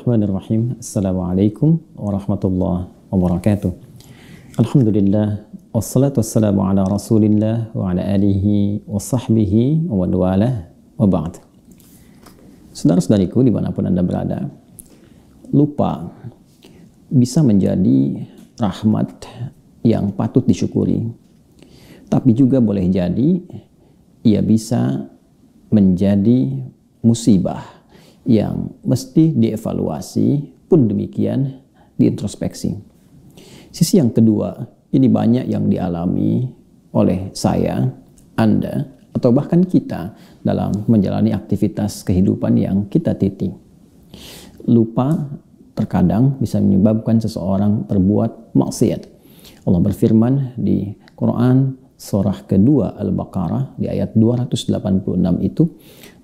Bismillahirrahmanirrahim. Assalamualaikum warahmatullahi wabarakatuh. Alhamdulillah, wassalatu wassalamu ala rasulillah wa ala alihi wa sahbihi wa walah wa ba'd. Saudara-saudariku dimanapun Anda berada, lupa bisa menjadi rahmat yang patut disyukuri, tapi juga boleh jadi ia bisa menjadi musibah yang mesti dievaluasi, pun demikian diintrospeksi. Sisi yang kedua, ini banyak yang dialami oleh saya, Anda, atau bahkan kita dalam menjalani aktivitas kehidupan yang kita titi. Lupa terkadang bisa menyebabkan seseorang berbuat maksiat. Allah berfirman di Quran surah kedua Al-Baqarah di ayat 286 itu,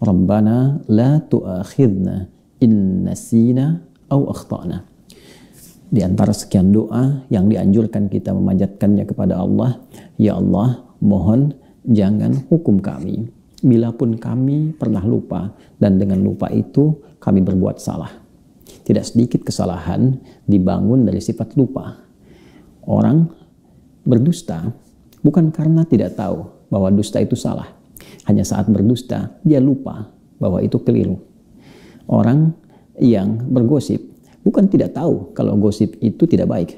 Rabbana la tu'akhidna in nasina aw akhtana. Di antara sekian doa yang dianjurkan kita memanjatkannya kepada Allah, ya Allah, mohon jangan hukum kami bila pun kami pernah lupa dan dengan lupa itu kami berbuat salah. Tidak sedikit kesalahan dibangun dari sifat lupa. Orang berdusta bukan karena tidak tahu bahwa dusta itu salah. Hanya saat berdusta, dia lupa bahwa itu keliru. Orang yang bergosip bukan tidak tahu kalau gosip itu tidak baik.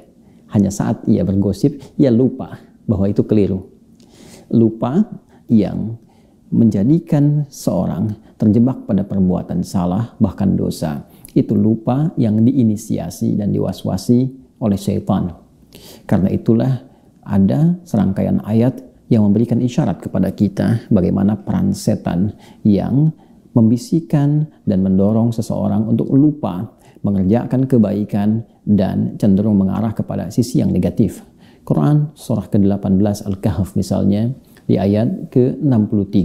Hanya saat ia bergosip, ia lupa bahwa itu keliru. Lupa yang menjadikan seorang terjebak pada perbuatan salah, bahkan dosa. Itu lupa yang diinisiasi dan diwaswasi oleh syaitan. Karena itulah ada serangkaian ayat yang memberikan isyarat kepada kita bagaimana peran setan yang membisikkan dan mendorong seseorang untuk lupa mengerjakan kebaikan dan cenderung mengarah kepada sisi yang negatif. Quran surah ke-18 Al-Kahf misalnya di ayat ke-63.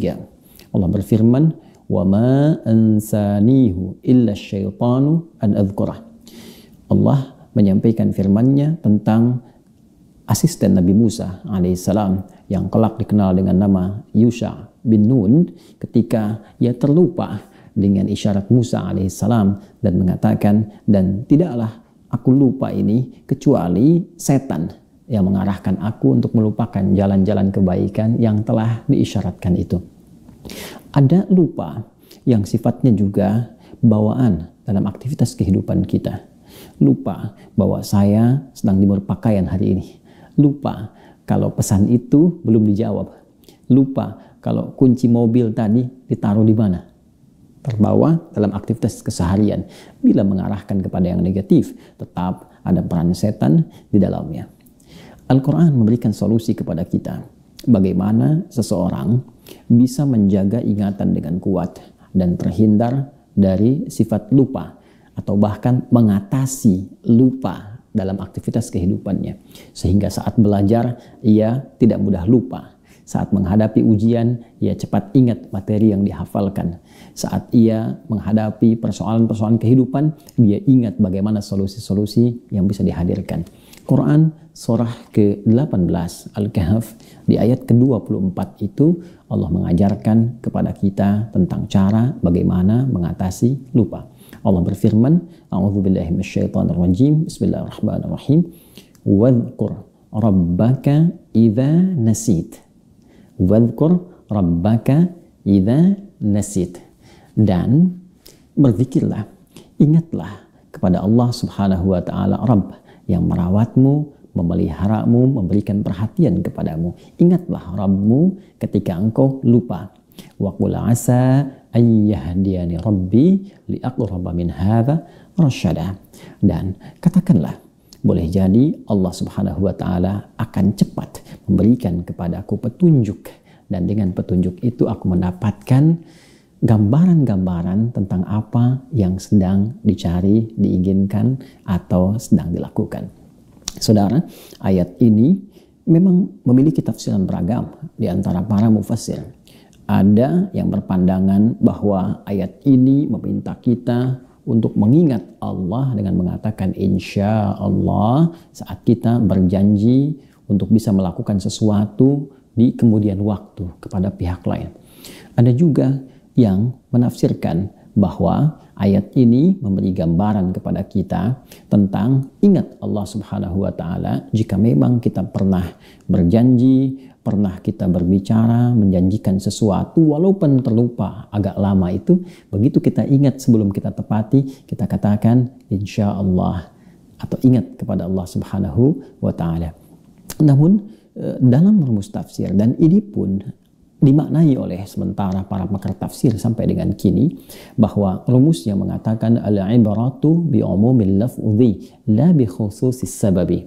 Allah berfirman, "Wa ma ansanihu illa syaitanu an adzkurah." Allah menyampaikan firman-Nya tentang asisten Nabi Musa alaihissalam yang kelak dikenal dengan nama Yusha bin Nun, ketika ia terlupa dengan isyarat Musa alaihissalam dan mengatakan, dan tidaklah aku lupa ini kecuali setan yang mengarahkan aku untuk melupakan jalan-jalan kebaikan yang telah diisyaratkan itu. Ada lupa yang sifatnya juga bawaan dalam aktivitas kehidupan kita. Lupa bahwa saya sedang jemur pakaian hari ini. Lupa kalau pesan itu belum dijawab. Lupa kalau kunci mobil tadi ditaruh di mana. Terbawa dalam aktivitas keseharian. Bila mengarahkan kepada yang negatif, tetap ada peran setan di dalamnya. Al-Quran memberikan solusi kepada kita. Bagaimana seseorang bisa menjaga ingatan dengan kuat dan terhindar dari sifat lupa. Atau bahkan mengatasi lupa dalam aktivitas kehidupannya. Sehingga saat belajar, ia tidak mudah lupa. Saat menghadapi ujian, ia cepat ingat materi yang dihafalkan. Saat ia menghadapi persoalan-persoalan kehidupan, dia ingat bagaimana solusi-solusi yang bisa dihadirkan. Quran surah ke-18 Al-Kahf di ayat ke-24 itu Allah mengajarkan kepada kita tentang cara bagaimana mengatasi lupa. Allah berfirman, A'udzubillahi minasyaitonir rajim. Bismillahirrahmanirrahim. Wadhkur rabbaka idza nasit. Wadhkur rabbaka idza nasit. Dan berzikirlah, ingatlah kepada Allah Subhanahu wa taala Rabb yang merawatmu, memeliharamu, memberikan perhatian kepadamu. Ingatlah Rabbmu ketika engkau lupa. Wa qul asa ayyahdiyani rabbi liaqraba min hadza rasyada. Dan katakanlah, boleh jadi Allah Subhanahu wa taala akan cepat memberikan kepadaku petunjuk, dan dengan petunjuk itu aku mendapatkan gambaran-gambaran tentang apa yang sedang dicari, diinginkan atau sedang dilakukan. Saudara, ayat ini memang memiliki tafsiran beragam di antara para mufassir. Ada yang berpandangan bahwa ayat ini meminta kita untuk mengingat Allah dengan mengatakan insya Allah saat kita berjanji untuk bisa melakukan sesuatu di kemudian waktu kepada pihak lain. Ada juga yang menafsirkan bahwa ayat ini memberi gambaran kepada kita tentang ingat Allah Subhanahu wa Ta'ala jika memang kita pernah berjanji, pernah kita berbicara, menjanjikan sesuatu, walaupun terlupa agak lama itu, begitu kita ingat sebelum kita tepati, kita katakan insya Allah atau ingat kepada Allah Subhanahu wa Ta'ala. Namun dalam rumus tafsir, dan ini pun dimaknai oleh sementara para pakar tafsir sampai dengan kini, bahwa rumus yang mengatakan al-ibratu bi umumil lafzi la bi khususis sababi.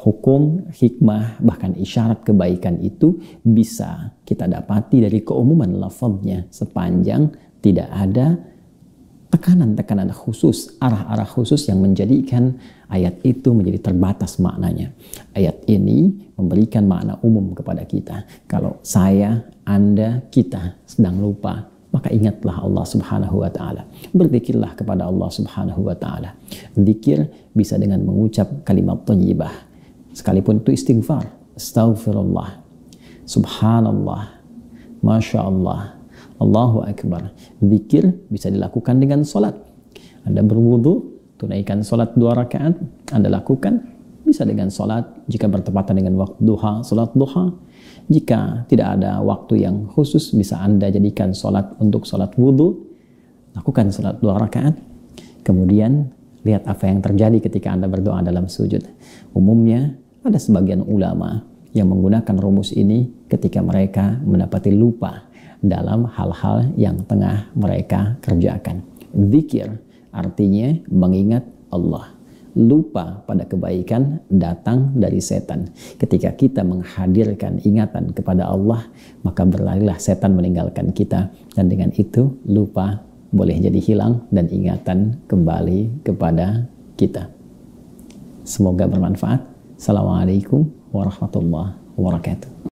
Hukum, hikmah, bahkan isyarat kebaikan itu bisa kita dapati dari keumuman lafaznya sepanjang tidak ada tekanan-tekanan khusus, arah-arah khusus yang menjadikan ayat itu menjadi terbatas maknanya. Ayat ini memberikan makna umum kepada kita. Kalau saya, Anda, kita sedang lupa, maka ingatlah Allah Subhanahu wa Ta'ala. Berzikirlah kepada Allah Subhanahu wa Ta'ala. Zikir bisa dengan mengucap kalimat thayyibah. Sekalipun itu istighfar. Astaghfirullah. Subhanallah. Masya Allah. Allahu Akbar. Zikir bisa dilakukan dengan sholat. Anda berwudu, tunaikan sholat 2 rakaat, Anda lakukan. Bisa dengan sholat, jika bertepatan dengan waktu duha, sholat duha. Jika tidak ada waktu yang khusus, bisa Anda jadikan sholat untuk sholat wudu. Lakukan sholat 2 rakaat. Kemudian, lihat apa yang terjadi ketika Anda berdoa dalam sujud. Umumnya, ada sebagian ulama yang menggunakan rumus ini ketika mereka mendapati lupa dalam hal-hal yang tengah mereka kerjakan. Zikir artinya mengingat Allah. Lupa pada kebaikan datang dari setan. Ketika kita menghadirkan ingatan kepada Allah, maka berlarilah setan meninggalkan kita. Dan dengan itu lupa boleh jadi hilang dan ingatan kembali kepada kita. Semoga bermanfaat. Assalamualaikum warahmatullahi wabarakatuh.